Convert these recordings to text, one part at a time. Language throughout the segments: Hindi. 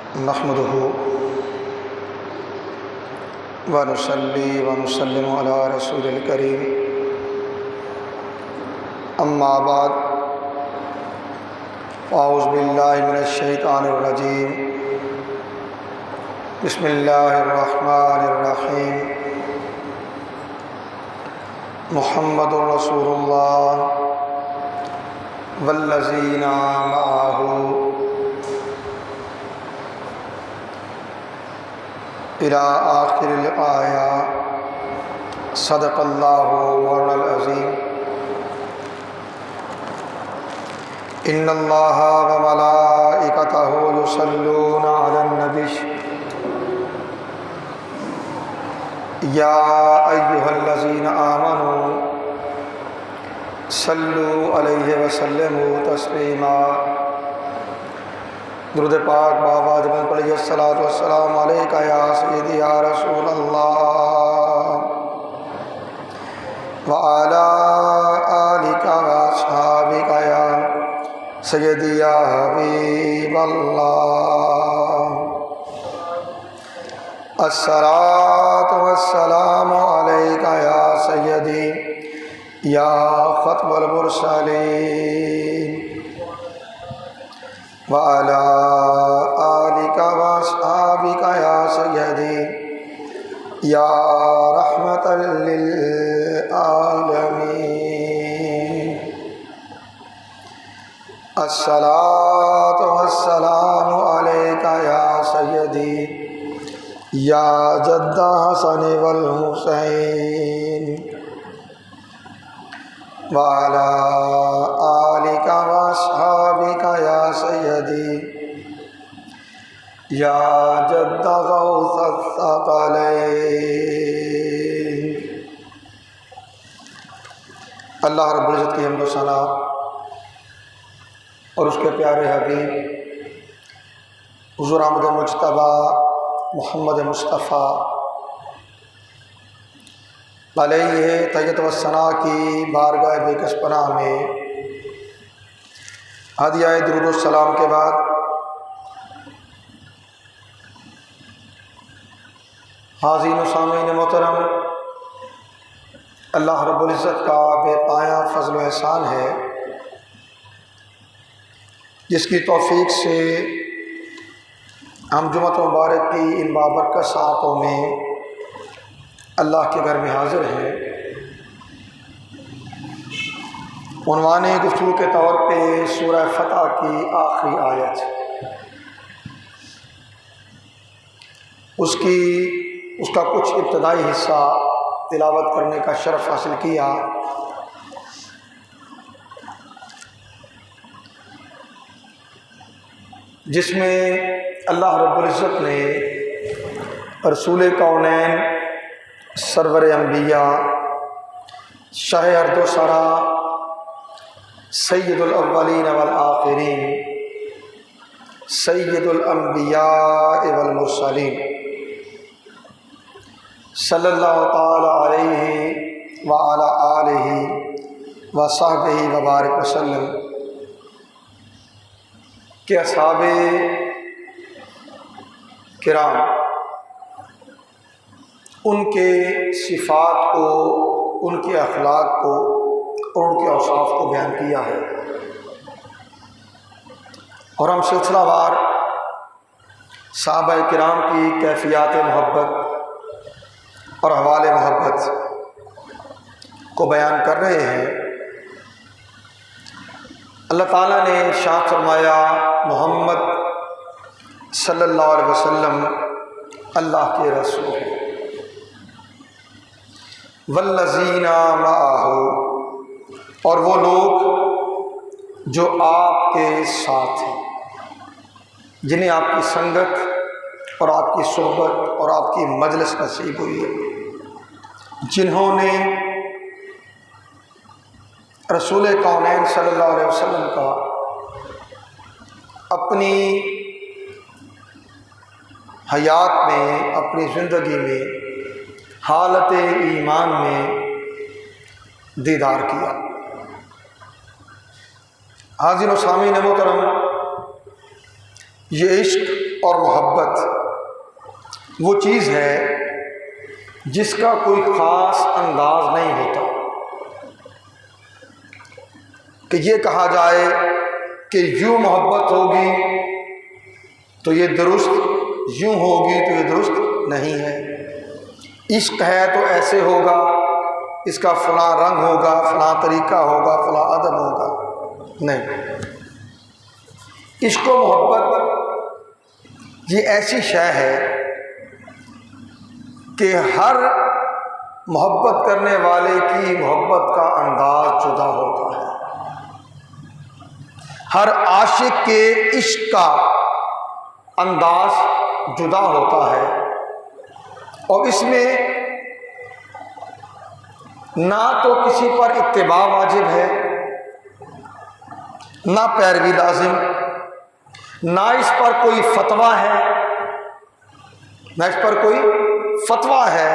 नहमदुहु व नुसल्ली व नुसल्लिमु अला रसूलिल करीम। अम्मा बाद, औज़ु बिल्लाहि मिनश शैतानिर रजीम। बिस्मिल्लाहिर रहमानिर रहीम। मुहम्मदुर रसूलुल्लाह वल्लज़ीना मअहू इला आखिरिल आया। सदक़ल्लाहु मौलाना अज़ीम। इन्नल्लाहा व मलाइकतहु युसल्लूना अलन नबी या अय्युहल्लज़ीना आमनू सल्लु अलैहि व सल्लिमू तस्लीमा। दुरूद पाक बाबाद में पढ़िए अस्सलातु वस्सलामु अलैका या सय्यदी या रसूल अल्लाह व अला आलिका व अस्हाबिका या सय्यदी या हबीब अल्लाह। अस्सलातु वस्सलामु अलैका या सय्यदी या खत्मुल मुरसलीन व अला आलिका व अस्हाबिका या सय्यदी या रहमतल लिल आलमीन। अस्सलातु वस्सलामु अलैका या सय्यदी या जद्दा हसन वल हुसैन व अला आलिका व अस्हाबिका या सय्यदी या जद्दा गौसस सकलैन। अल्लाह रब्बुल इज़्ज़त की हम्द व सना और उसके प्यारे हबीब हुज़ूर अहमद मुज्तबा मोहम्मद मुस्तफ़ा अलैहि तय्यत व सना की बारगाह बेकसपना में हदिया दुरूद व सलाम के बाद हाज़रीन व सामीन मोहतरम, अल्लाह रब्बुल इज़्ज़त का बेपाया फ़ज़ल व एहसान है जिसकी तौफ़ीक़ से हम जुम्मत मुबारक की इन बाबरकत सातों में अल्लाह के घर में हाज़िर हैं। उन्वाने गुफ्तगू के तौर पे सूरह फ़तह की आखिरी आयत, उसका कुछ इब्तदाई हिस्सा तिलावत करने का शरफ़ हासिल किया। जिसमें अल्लाह रब्बुल इज़्ज़त ने रसूल कौनैन सरवर अंबिया शाह अर्द व सरा सय्यदुल अव्वलीन वल आखिरीन सय्यदुल अंबिया वल मुरसलीन सल्लल्लाहु ताला अलैहि व अला आलिहि व सहबिहि व बारिक वसल्लम के असहाबे किराम उनके सिफ़ात को, उनके अखलाक को और उनके औसाफ को बयान किया है। और हम सिलसिलावार सहाबाए किराम की कैफियत मोहब्बत और हवाले मोहब्बत को बयान कर रहे हैं। अल्लाह ताला ने इरशाद फरमाया, मोहम्मद सल्लल्लाहु अलैहि वसल्लम अल्लाह के रसूल हैं। वल्लज़ीना मअहू, और वो लोग जो आपके साथ हैं, जिन्हें आपकी संगत और आपकी सोहबत और आपकी मजलिस नसीब हुई है, जिन्होंने रसूल कौनैन सल्लल्लाहु अलैहि वसल्लम का अपनी हयात में, अपनी ज़िंदगी में, हालत ईमान में दीदार किया। हाज़िर व सामीन मोहतरम, ये इश्क और मोहब्बत वो चीज़ है जिसका कोई ख़ास अंदाज नहीं होता कि ये कहा जाए कि यूँ मोहब्बत होगी तो ये दुरुस्त, यूँ होगी तो ये दुरुस्त नहीं है। इश्क है तो ऐसे होगा, इसका फ़लाँ रंग होगा, फ़लाँ तरीका होगा, फ़लाँ अदब होगा, नहीं। इश्क और मोहब्बत ये ऐसी शय है कि हर मोहब्बत करने वाले की मोहब्बत का अंदाज जुदा होता है। हर आशिक के इश्क का अंदाज जुदा होता है और इसमें ना तो किसी पर इत्तिबा वाजिब है, ना पैरवी लाजिम, ना इस पर कोई फतवा है, ना इस पर कोई फतवा है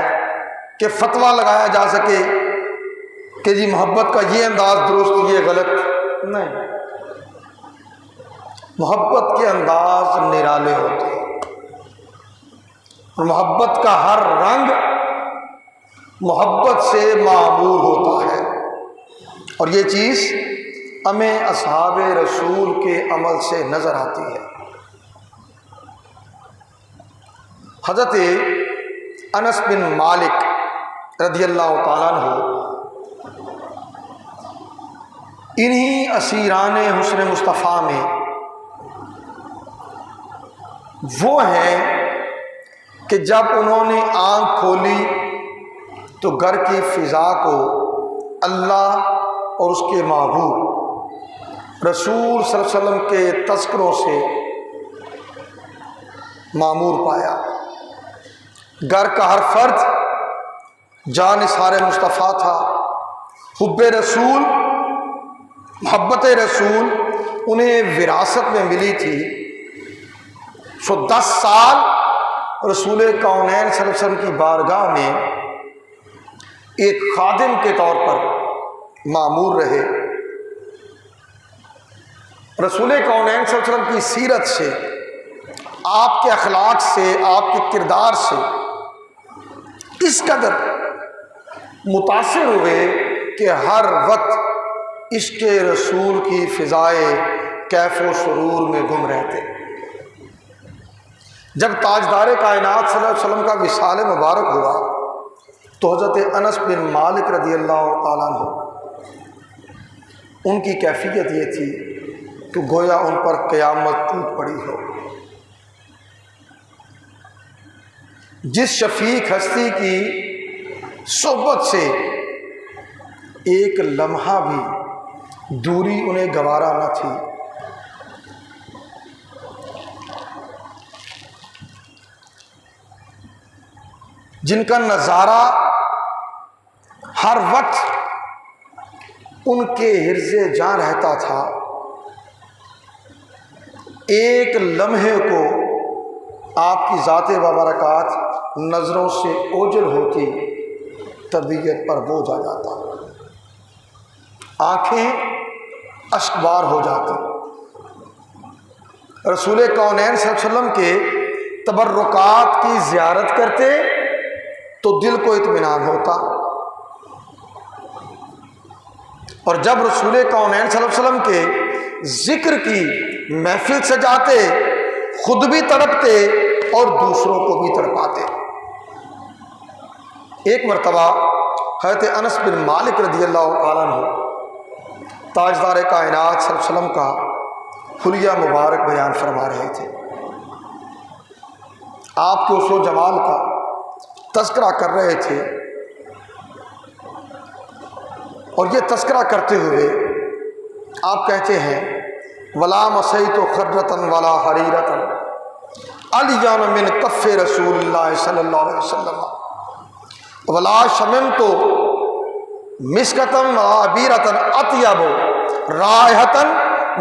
कि फतवा लगाया जा सके कि जी मोहब्बत का ये अंदाज दुरुस्त, ये गलत, नहीं। मोहब्बत के अंदाज निराले होते हैं और मोहब्बत का हर रंग मोहब्बत से मामूर होता है और ये चीज़ हमें असहाबे रसूल के अमल से नज़र आती है। हज़रत अनस बिन मालिक रज़ियल्लाहु ताला अन्हु इन्हीं असीरान हुस्न मुस्तफ़ा में वो हैं कि जब उन्होंने आँख खोली तो घर की फ़िज़ा को अल्लाह और उसके महबूब रसूल सल्लल्लाहु अलैहि वसल्लम के तज़किरों से मामूर पाया। घर का हर फर्द जानिसार मुस्तफ़ा था। हुब्बे रसूल, मोहब्बत रसूल उन्हें विरासत में मिली थी। 10 साल रसूल कौनैन सल्लल्लाहु अलैहि वसल्लम की बारगाह में एक खादिम के तौर पर मामूर रहे। रसूल कौनैन सल्लल्लाहु अलैहि वसल्लम की सीरत से, आपके अखलाक से, आपके किरदार से इस कदर मुतासिर हुए कि हर वक्त इश्क़ रसूल की फ़िज़ाए कैफ़ व सुरूर में गुम रहते। जब ताजदार कायनात सल्लल्लाहु अलैहि वसल्लम का विसाल मुबारक हुआ तो हज़रत अनस बिन मालिक रज़ियल्लाहु ताला अन्हु उनकी कैफियत ये थी कि गोया उन पर क़यामत टूट पड़ी हो। जिस शफीक हस्ती की सोहबत से एक लम्हा भी दूरी उन्हें गवारा न थी, जिनका नज़ारा हर वक्त उनके हिर्ज़े जान रहता था, एक लम्हे को आपकी ज़ाते बाबरकात नज़रों से ओझल होती, तबीयत पर बोझ आ जाता, आँखें अश्कबार हो जाती। रसूल कौनैन सल्लल्लाहु अलैहि वसल्लम के तबर्रुकात की ज़ियारत करते तो दिल को इत्मीनान होता और जब रसूल कौनैन सल्लल्लाहु अलैहि वसल्लम के ज़िक्र की महफिल सजाते, खुद भी तड़पते और दूसरों को भी तड़पाते। एक मरतबा हज़रत अनस बिन मालिक रज़ियल्लाहु ताला अन्हु ताजदार कायनात सल्लल्लाहु अलैहि वसल्लम का हुलिया मुबारक बयान फरमा रहे थे। आपके उस्व जमाल का तज़किरा कर रहे थे और ये तज़किरा करते हुए आप कहते हैं, वला मसई तो खर्रतन वला हरीरतन अलियान मिन कफ़े रसूलुल्लाह सल्लल्लाहु अलैहि वसल्लम वला शमम तो मिस्कतन वला अबीरतन अतयब रायहतन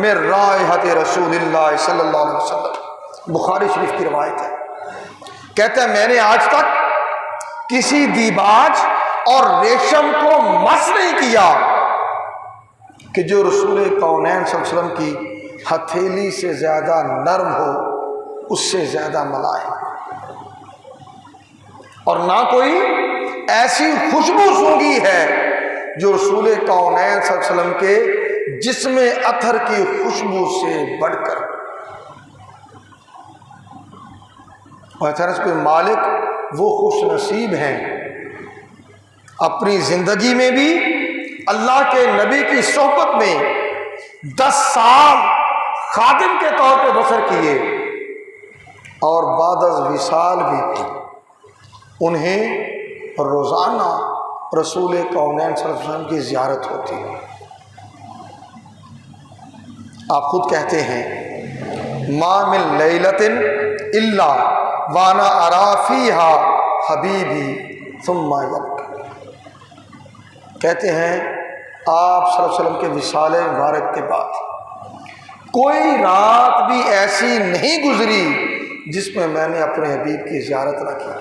में रायहत रसूलुल्लाह सल्लल्लाहु अलैहि वसल्लम। बुखारी शरीफ की रवायत है। कहते हैं मैंने आज तक किसी दीबाज और रेशम को मस नहीं किया कि जो रसूल कौनैन सल्लल्लाहु अलैहि वसल्लम की हथेली से ज़्यादा नरम हो उससे ज़्यादा मलाइम, और ना कोई ऐसी खुशबू सूंघी है जो रसूल कौनैन सल्लल्लाहु अलैहि वसल्लम के जिस्म अथर की खुशबू से बढ़कर। और मालिक वो खुश नसीब हैं, अपनी ज़िंदगी में भी अल्लाह के नबी की सोहबत में 10 साल खादिम के तौर पे बसर किए, और बाद विसाल भी उन्हें रोज़ाना रसूल कौनैन सल्लल्लाहु अलैहि वसल्लम की ज़ियारत होती है। आप खुद कहते हैं मा मिन लैलतिन इल्ला वाना अराफीहा हबीबी सुम्मा यबकी। कहते हैं आप सल्लल्लाहु अलैहि वसल्लम के विसाले मुबारक के बाद कोई रात भी ऐसी नहीं गुजरी जिसमें मैंने अपने हबीब की ज़ियारत न की।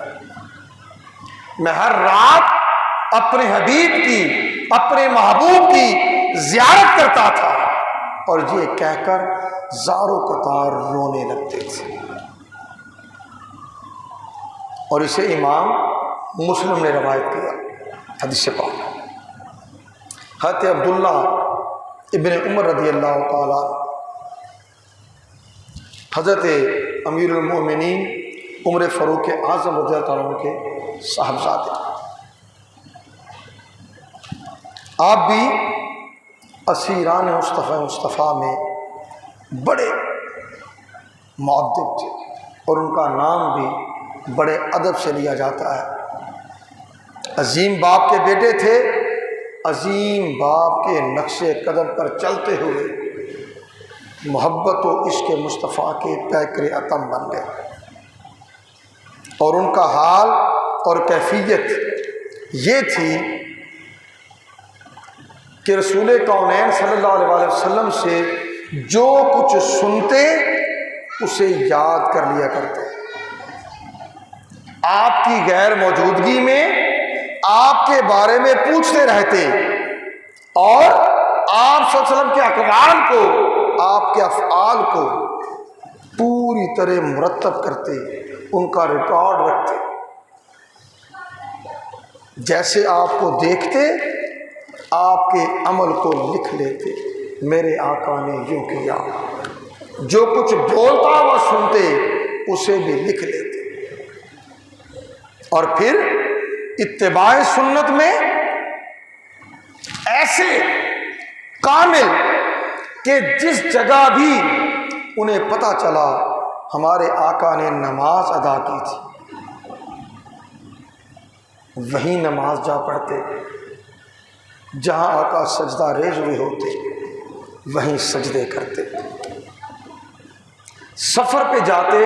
मैं हर रात अपने हबीब की, अपने महबूब की ज़ियारत करता था, और ये कहकर ज़ारो कतार रोने लगते थे। और इसे इमाम मुस्लिम ने रवायत किया हदीस पाक। हज़रत अब्दुल्ला इब्न उमर रज़ी अल्लाह ताला, हज़रत अमीरुल मोमिनीन उमर फ़ारूक आज़म रज़ी अल्लाह ताला के साहबजादे, आप भी असीरान मुस्तफ़ा में बड़े मुअद्दिब थे, और उनका नाम भी बड़े अदब से लिया जाता है। अजीम बाप के बेटे थे, अजीम बाप के नक्शे कदम पर चलते हुए मोहब्बत व इश्क़ मुस्तफ़ा के पैकरे अतम बन गए। और उनका हाल और कैफियत ये थी कि रसूल कौनैन सल्लल्लाहु अलैहि वसल्लम से जो कुछ सुनते उसे याद कर लिया करते। आपकी गैर मौजूदगी में आपके बारे में पूछते रहते, और आप सल्लल्लाहु अलैहि वसल्लम के अक़वाल को, आपके अफ़आल को पूरी तरह मुरत्तब करते, उनका रिकॉर्ड रखते। जैसे आपको देखते आपके अमल को लिख लेते। मेरे आका ने यूँ किया, जो कुछ बोलता व सुनते उसे भी लिख लेते। और फिर इत्तिबाए सुन्नत में ऐसे कामिल कि जिस जगह भी उन्हें पता चला हमारे आका ने नमाज अदा की थी, वहीं नमाज जा पढ़ते। जहाँ आका सजदा रेज हुए होते वहीं सजदे करते। सफ़र पे जाते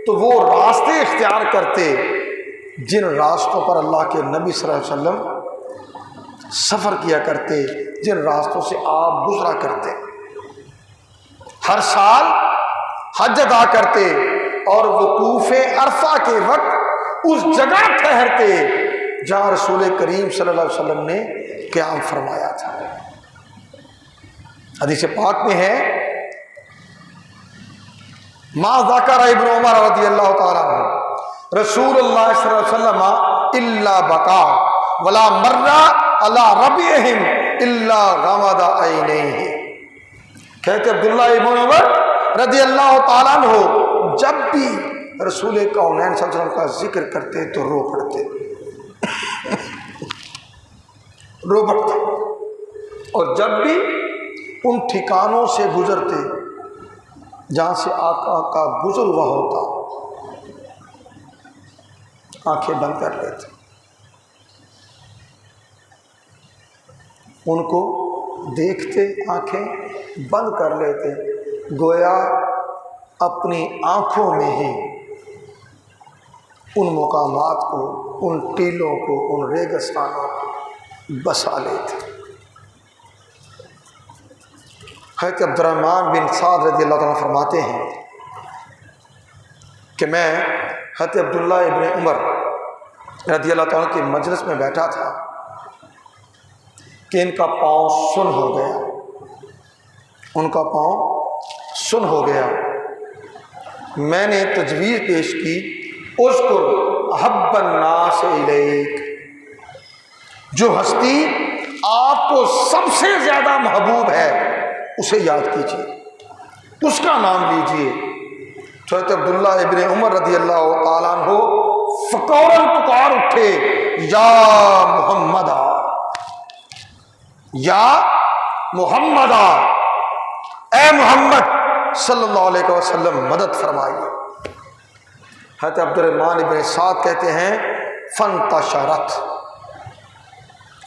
तो वो रास्ते इख्तियार करते जिन रास्तों पर अल्लाह के नबी सल्लल्लाहु अलैहि वसल्लम सफ़र किया करते, जिन रास्तों से आप गुजरा करते। हर साल हज अदा करते और वकूफ़े अरफा के वक्त उस जगह ठहरते जहाँ रसूल करीम सल्लल्लाहु अलैहि वसल्लम ने क़याम फरमाया था। हदीस पाक में है मा ज़करा इब्न उमर रज़ियल्लाहु ताला अन्हु रसूलुल्लाह सल्लल्लाहु अलैहि वसल्लम इल्ला बका वला मर्रा अला रबिहिम इल्ला गमदा ऐनैहि। कहते अब्दुल्ला इब्न उमर रज़ियल्लाहु ताला अन्हु जब भी रसूल कौनैन सल्लल्लाहु अलैहि वसल्लम का जिक्र करते तो रो पड़ते, रो पड़ते। और जब भी उन ठिकानों से गुजरते जहाँ से आका का गुजर हुआ होता, आंखें बंद कर लेते। उनको देखते आंखें बंद कर लेते, गोया अपनी आंखों में ही उन मुकामात को, उन टीलों को, उन रेगिस्तानों को बसा लेते। हज़रत अब्दुर्रहमान बिन साद रज़ियल्लाहु ताला फरमाते हैं कि मैं हज़रत अब्दुल्ला इब्न उमर रज़ियल्लाहु ताला की मजलिस में बैठा था कि इनका पाँव सुन हो गया, उनका पाँव सुन हो गया। मैंने तजवीज़ पेश की, उज़्कुर अहब्बन नास इलैक, जो हस्ती आपको सबसे ज़्यादा महबूब है उसे याद कीजिए, उसका नाम लीजिए। हज़रत अब्दुल्ला इब्न उमर रज़ी अल्लाह ताला अन्हु फ़ौरन पुकार उठे, या मुहम्मदा, या मुहम्मदा, ए मोहम्मद सल्लल्लाहु अलैहि वसल्लम मदद फरमाइए। हज़रत अब्दुर्रहमान इब्न साद कहते हैं, फंतशरत,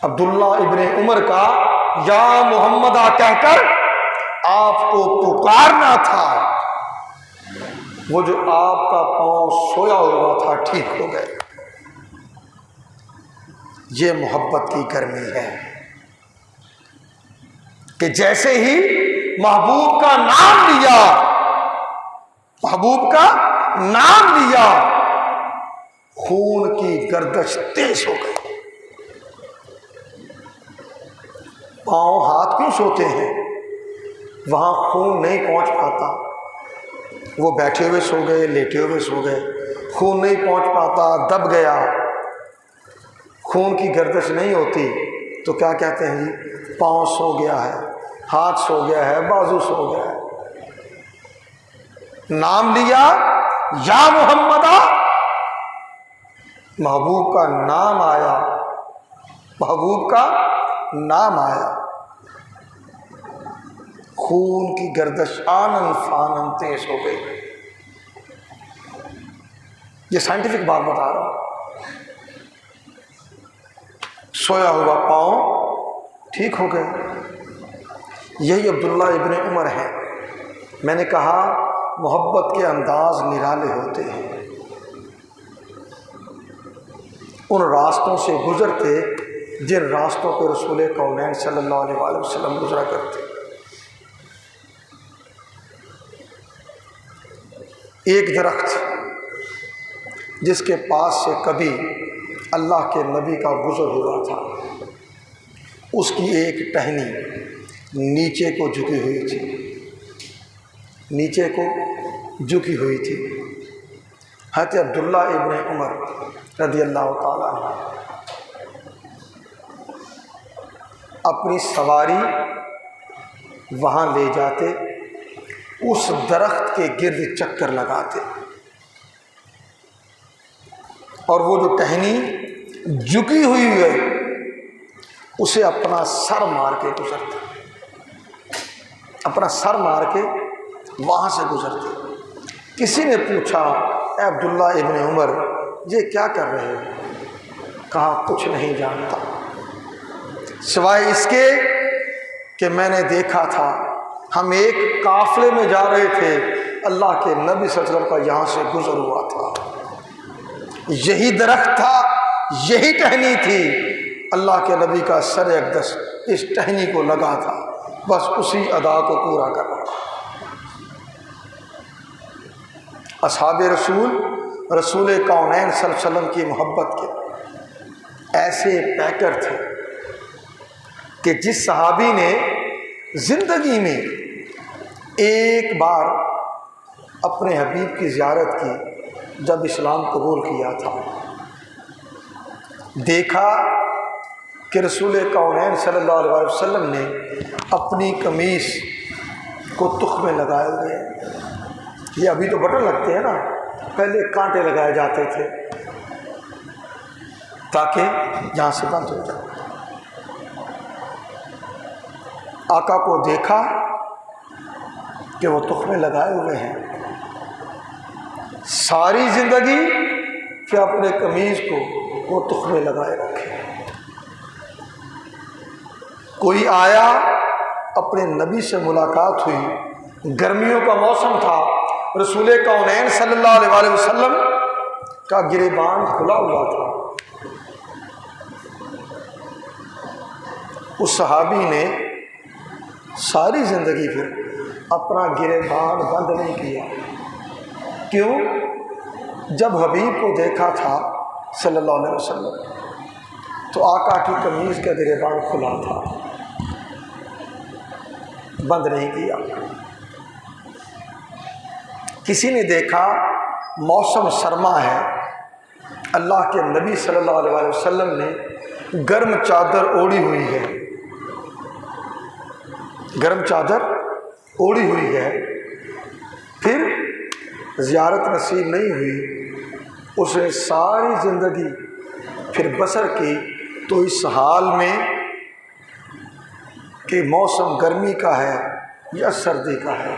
अब्दुल्ला इब्न उमर का या मुहम्मदा कहकर आपको पुकारना था, वो जो आपका पांव सोया हुआ था ठीक हो गए। ये मोहब्बत की गर्मी है कि जैसे ही महबूब का नाम लिया, महबूब का नाम लिया, खून की गर्दश तेज हो गई। पांव हाथ क्यों सोते हैं? वहां खून नहीं पहुंच पाता, वो बैठे हुए सो गए, लेटे हुए सो गए, खून नहीं पहुंच पाता, दब गया, खून की गर्दश नहीं होती, तो क्या कहते हैं जी, पांव सो गया है, हाथ सो गया है, बाजू सो गया है। नाम लिया, या मुहम्मदा, महबूब का नाम आया, महबूब का नाम आया, खून की गर्दश आनन फानन तेज हो गई। ये साइंटिफिक बात बता रहा हूं। सोया हुआ पांव ठीक हो गए। यही अब्दुल्ला इब्न उमर है। मैंने कहा मोहब्बत के अंदाज निराले होते हैं। उन रास्तों से गुजरते जिन रास्तों पर रसूल कौनैन सल्लल्लाहु अलैहि वसल्लम गुजरा करते। एक दरख्त जिसके पास से कभी अल्लाह के नबी का गुज़र हुआ था, उसकी एक टहनी नीचे को झुकी हुई थी, नीचे को झुकी हुई थी। हज़रत अब्दुल्ला इब्न उमर रज़ी अल्लाह ताला अपनी सवारी वहाँ ले जाते, उस दरख्त के गिर्द चक्कर लगाते, और वो जो टहनी झुकी हुई है उसे अपना सर मार के गुजरते, अपना सर मार के वहाँ से गुजरते। किसी ने पूछा, ए अब्दुल्ला इब्न उमर, ये क्या कर रहे हो? कहा, कुछ नहीं जानता सिवाय इसके कि मैंने देखा था, हम एक काफले में जा रहे थे, अल्लाह के नबी सल्लल्लाहु अलैहि वसल्लम का यहाँ से गुजर हुआ था, यही दरख्त था, यही टहनी थी, अल्लाह के नबी का सर अक़दस इस टहनी को लगा था, बस उसी अदा को पूरा कर रहा था। असहाबे रसूल कौनैन सल्लल्लाहु अलैहि वसल्लम की मोहब्बत के ऐसे पैकर थे कि जिस सहाबी ने ज़िंदगी में एक बार अपने हबीब की ज़ियारत की, जब इस्लाम कबूल किया था, देखा कि रसूल कौनैन सल्लल्लाहु अलैहि वसल्लम ने अपनी कमीज़ को तुख में लगाए हुए। ये अभी तो बटन लगते हैं ना, पहले कांटे लगाए जाते थे ताकि यहाँ से बंद हो जाए। आका को देखा कि वो तुख में लगाए हुए हैं, सारी ज़िंदगी कि अपने कमीज़ को वो तुख में लगाए रखे। कोई आया, अपने नबी से मुलाकात हुई, गर्मियों का मौसम था, रसूल कौनैन सल्लल्लाहु अलैहि वसल्लम का गिरेबान खुला हुआ था। उस सहाबी ने सारी ज़िंदगी फिर अपना गिरेबान बंद नहीं किया। क्यों? जब हबीब को देखा था सल्लल्लाहु अलैहि वसल्लम तो आका की कमीज़ का गिरेबान खुला था, बंद नहीं किया। किसी ने देखा मौसम सरमा है, अल्लाह के नबी सल्लल्लाहु अलैहि वसल्लम ने गर्म चादर ओढ़ी हुई है, गर्म चादर ओढ़ी हुई है, फिर ज़ियारत नसीब नहीं हुई, उसने सारी ज़िंदगी फिर बसर की तो इस हाल में कि मौसम गर्मी का है या सर्दी का है,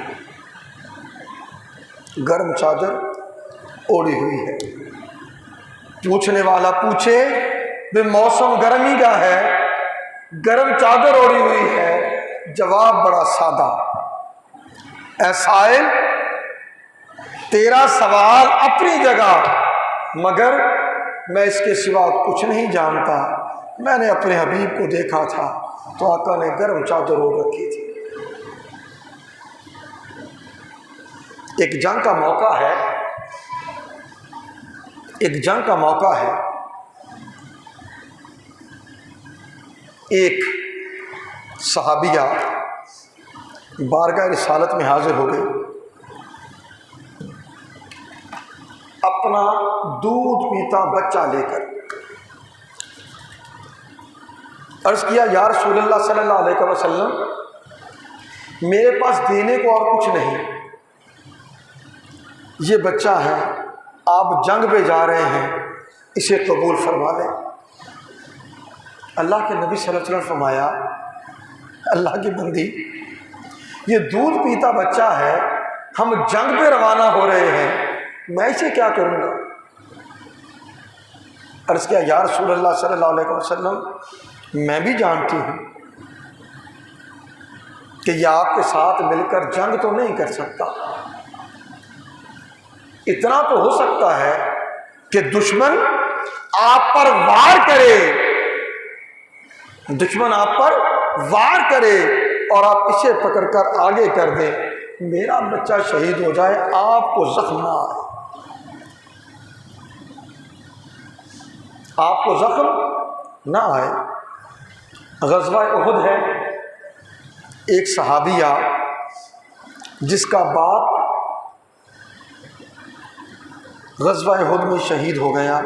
गर्म चादर ओढ़ी हुई है। पूछने वाला पूछे वे मौसम गर्मी का है, गर्म चादर ओढ़ी हुई है, जवाब बड़ा सादा, ऐ साइल तेरा सवाल अपनी जगह, मगर मैं इसके सिवा कुछ नहीं जानता। मैंने अपने हबीब को देखा था तो आका ने गर्म चादर ओढ़ रखी थी। एक जंग का मौका है, एक जंग का मौका है, एक सहाबिया बारगाह रिसालत में हाजिर हो गई, अपना दूध पीता बच्चा लेकर। अर्ज़ किया या रसूलल्लाह सल्लल्लाहु अलैहि वसल्लम, मेरे पास देने को और कुछ नहीं, ये बच्चा है, आप जंग पे जा रहे हैं, इसे कबूल फरमा लें। अल्लाह के नबी सल्लल्लाहु अलैहि वसल्लम फरमाया, अल्लाह की बंदी, ये दूध पीता बच्चा है, हम जंग पे रवाना हो रहे हैं, मैं इसे क्या करूँगा। अर्ज़ किया या रसूलल्लाह सल्लल्लाहु अलैहि वसल्लम, मैं भी जानती हूँ कि यह आपके साथ मिलकर जंग तो नहीं कर सकता, इतना तो हो सकता है कि दुश्मन आप पर वार करे, दुश्मन आप पर वार करे और आप इसे पकड़कर आगे कर दें, मेरा बच्चा शहीद हो जाए, आपको जख्म ना आए, आपको जख्म ना आए। ग़ज़वा उहुद है, एक सहाबिया जिसका बाप ग़ज़वा उहुद में शहीद हो गया,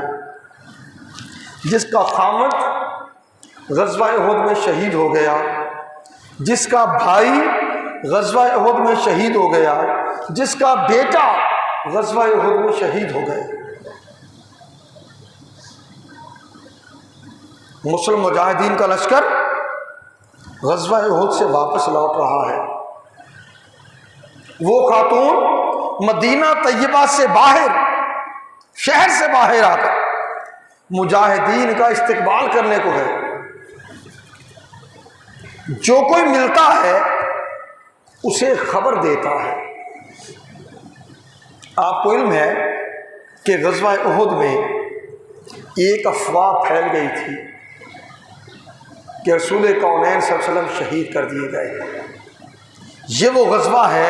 जिसका खामद ग़ज़वा उहुद में शहीद हो गया, जिसका भाई ग़ज़वा उहुद में शहीद हो गया, जिसका बेटा ग़ज़वा उहुद में शहीद हो गया। मुस्लिम मुजाहिदीन का लश्कर ग़ज़वा उहुद से वापस लौट रहा है। वो खातून मदीना तैयबा से बाहर, शहर से बाहर आकर मुजाहिदीन का इस्तकबाल करने को है। जो कोई मिलता है उसे खबर देता है। आपको इल्म है कि ग़ज़वा उहुद में एक अफवाह फैल गई थी कि रसूल कौनैन सल्लल्लाहु अलैहि वसल्लम शहीद कर दिए गए। ये वो ग़ज़वा है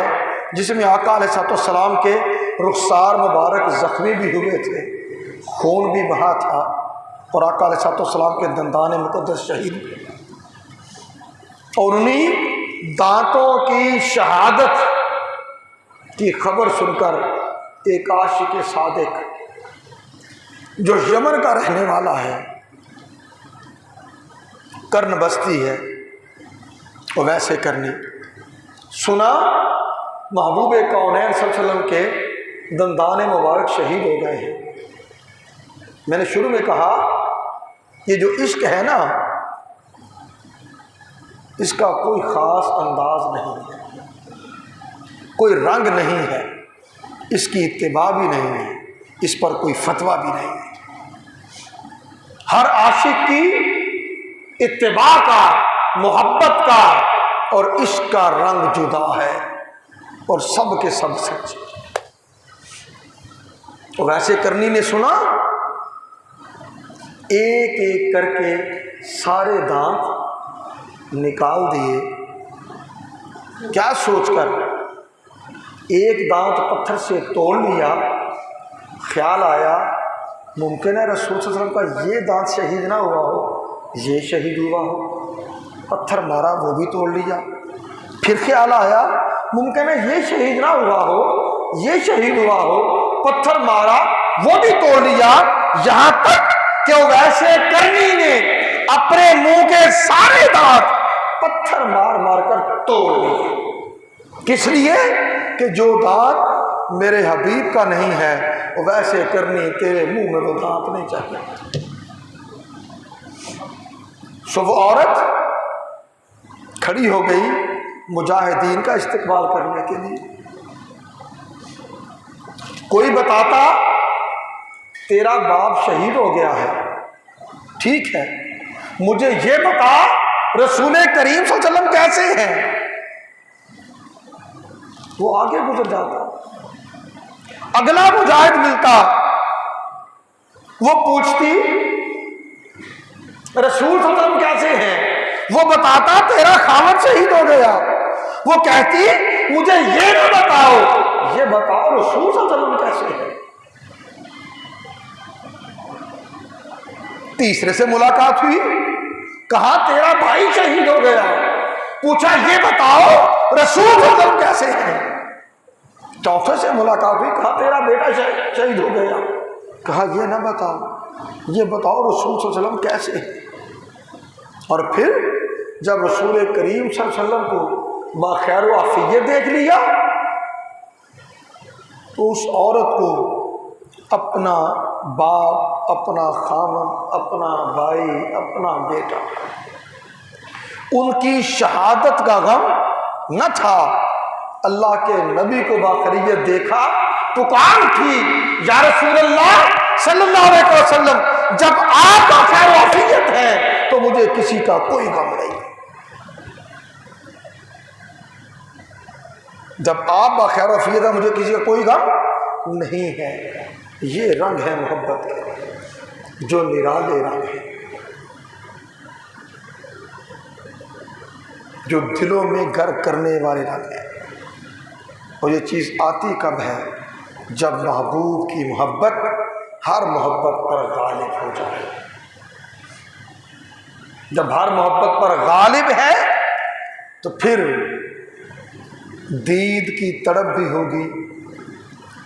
जिसमें आका अलैहिस्सलाम के रुखसार मुबारक ज़ख्मी भी हुए थे, खून भी बहा था और आका अलैहिस्सलाम के दंदान मुक़द्दस शहीद हुए। और उन्हीं दांतों की शहादत की खबर सुनकर एक आशिक सादिक जो यमन का रहने वाला है, कर्न बस्ती है, और वैसे करनी सुना महबूब कौनैन सल्लल्लाहु अलैहि वसल्लम के दंदान मुबारक शहीद हो गए हैं। मैंने शुरू में कहा ये जो इश्क है ना, इसका कोई ख़ास अंदाज नहीं है, कोई रंग नहीं है, इसकी इत्तिबा भी नहीं है, इस पर कोई फतवा भी नहीं है। हर आशिक की इत्तिबा का, मोहब्बत का और इश्क का रंग जुदा है और सब के सब सच। तो वैसे करनी ने सुना, एक एक करके सारे दांत निकाल दिए। क्या सोचकर? एक दांत पत्थर से तोड़ लिया, ख्याल आया मुमकिन है रसूल सल्लल्लाहु अलैहि वसल्लम का ये दांत शहीद ना हुआ हो, ये शहीद हुआ हो। पत्थर मारा, वो भी तोड़ लिया। फिर ख्याल आया मुमकिन है ये शहीद ना हुआ हो, ये शहीद हुआ हो, पत्थर मारा वो भी तोड़ लिया, यहां तक कि वैसे करनी ने अपने मुंह के सारे दांत पत्थर मार मार कर तोड़ दिए। किस लिए? कि जो दांत मेरे हबीब का नहीं है, वैसे करनी तेरे मुंह में वो दांत नहीं चाहिए। सो वो औरत खड़ी हो गई मुजाहिदीन का इस्तिकबाल करने के लिए। कोई बताता तेरा बाप शहीद हो गया है, ठीक है, मुझे ये बता रसूल करीम सल्लल्लाहु अलैहि वसल्लम कैसे हैं। वो आगे गुजर जाता, अगला मुजाहिद मिलता, वो पूछती रसूल सल्लल्लाहु अलैहि वसल्लम कैसे हैं, वो बताता तेरा खामद शहीद हो गया। वो कहती मुझे ये ना बताओ, ये बताओ रसूल सल्लल्लाहु अलैहि वसल्लम कैसे है। तीसरे से मुलाकात हुई, कहा तेरा भाई शहीद हो गया, पूछा ये बताओ रसूल सल्लल्लाहु अलैहि वसल्लम कैसे है। चौथे से मुलाकात हुई, कहा तेरा बेटा शहीद हो गया, कहा ये ना बताओ, ये बताओ रसूल सल्लल्लाहु अलैहि वसल्लम कैसे है। और फिर जब रसूल करीम सल्लल्लाहु अलैहि वसल्लम को बाखैर आफियत देख लिया, तो उस औरत को अपना बाप, अपना खामन, अपना भाई, अपना बेटा, उनकी शहादत का गम न था। अल्लाह के नबी को बाखरियत देखा, पुकार थी या रसूल अल्लाह सल्लल्लाहु अलैहि वसल्लम, जब आपका खैर आफियत है तो मुझे किसी का कोई गम नहीं। जब आप बाखैर आफियत है, मुझे किसी का कोई गम नहीं है। ये रंग है मोहब्बत के, जो निराले रंग है, जो दिलों में घर करने वाले रंग है। और ये चीज़ आती कब है? जब महबूब की मोहब्बत हर मोहब्बत पर गालिब हो जाए। जब हर मोहब्बत पर गालिब है तो फिर दीद की तड़प भी होगी,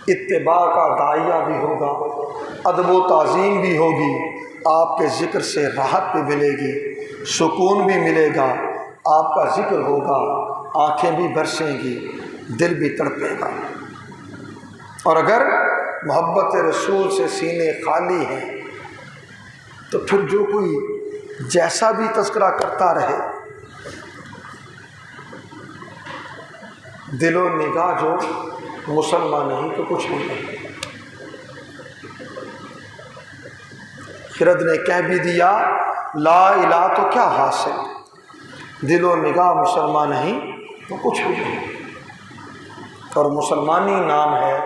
इत्तिबा का दाइया भी होगा, अदब व ताज़ीम भी होगी, आपके ज़िक्र से राहत भी मिलेगी, सुकून भी मिलेगा, आपका ज़िक्र होगा, आँखें भी बरसेंगी, दिल भी तड़पेगा। और अगर मोहब्बत रसूल से सीने खाली हैं तो फिर जो कोई जैसा भी तज़किरा करता रहे, दिलो निगाह जो मुसलमान नहीं तो कुछ भी नहीं। खिरद ने कह भी दिया ला इला तो क्या हासिल, दिलो निगाह मुसलमान नहीं तो कुछ भी नहीं। और मुसलमानी नाम है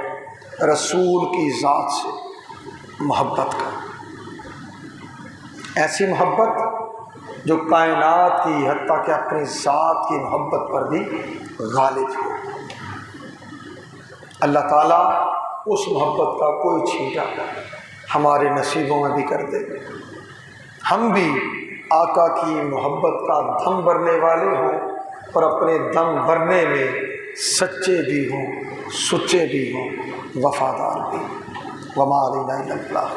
रसूल की ज़ात से मोहब्बत का, ऐसी मोहब्बत जो कायनात की हत्ता कि अपनी ज़ात की मोहब्बत पर भी गालिब हो। अल्लाह ताला उस मोहब्बत का कोई छींटा हमारे नसीबों में भी कर दे, हम भी आका की मोहब्बत का दम भरने वाले हों और अपने दम भरने में सच्चे भी हों, सुच्चे भी हों, वफादार भी। वमा अलैना इल्लल बलाग।